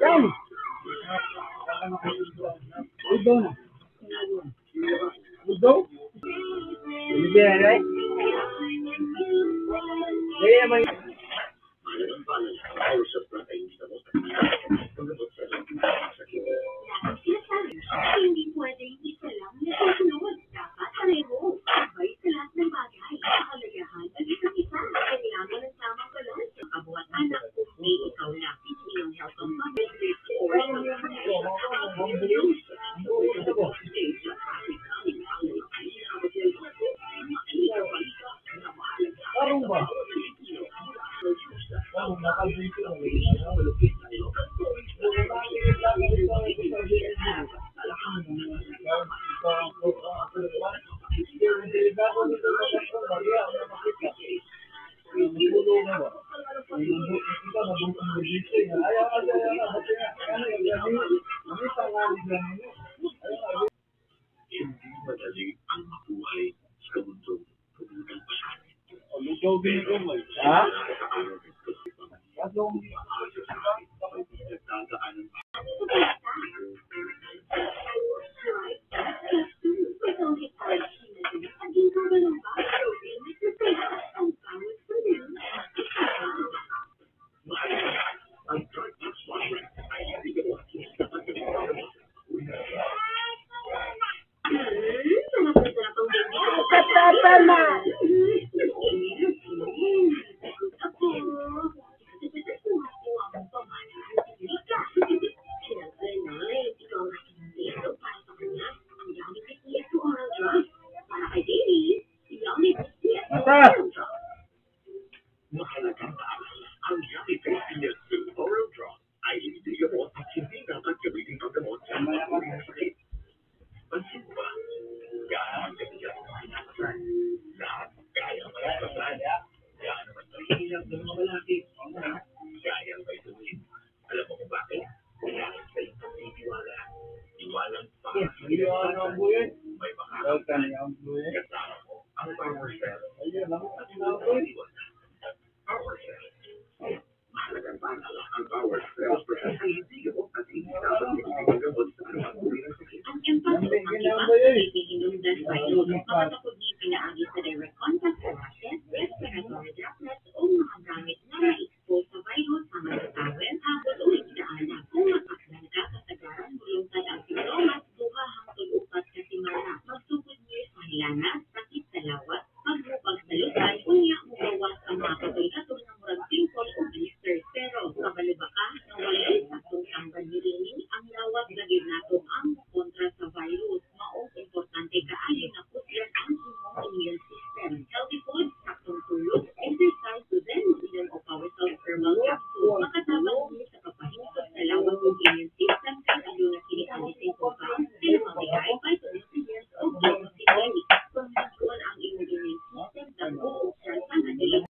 Yan! Udo na. Udo? Hindi yan eh. Hindi naman. Hindi pwedeng isa lang na susunod. Dapat pareho. Sabay sa lahat ng bagay. Kahalagahan ang isa't isa. Kailangan ng tamang balon. Kabuhat anak kung may ikaw lang. Iyong health of mother. Parang ba? Parang nakabito na. Ha? Mahalagang paalala, ang Yummy Face Senior Oral Drop ay hindi gamot at hindi dapat gamitin paggamot sa mga sakit. Pansin mo ba? Gaano ang ganyan ang pinakasan? Lahat kaya malakasan. Gaano man mahirap ng mga malaki. Kaya may tuwid. Alam mo kung bakit? Kailangan sa iyong pagtitiwala. Iwalang pangangiliwanan. May makakasama mo ang power cell. At iwanan. Power cells. Mahalagang paalala ang power cells ay hindi gamot at hindi dapat gamitin gamot sa anumang uri ng sakit. Ang empathy ng iba ay hinundan sa iyo. Makatapos niya pinaagi sa direct contact sa rashes, respiratory droplets o mga gamit na na-expose sa virus sama sa towel, habol o ikidaanan. Kung makaklan ka sa tagaran, buluntad ang sintomas, buha hangtod upat kasi mara. Magsugod niyo sa hilana, sakit sa lawat, pagbupag sa lugar, unya mo gawas ang mga katulad ng murag pimple o blister. Pero kabalo ba ka na walay saktong tanggal nilini ang lawat na ginato ang kontra sa virus? Maong importante kaayo na putlan ang imong immune system. Healthy food, saktong tulog, exercise to them, ilan o power herbal capsule. Makatabang niyo sa kapahintod sa lawat ng immune system.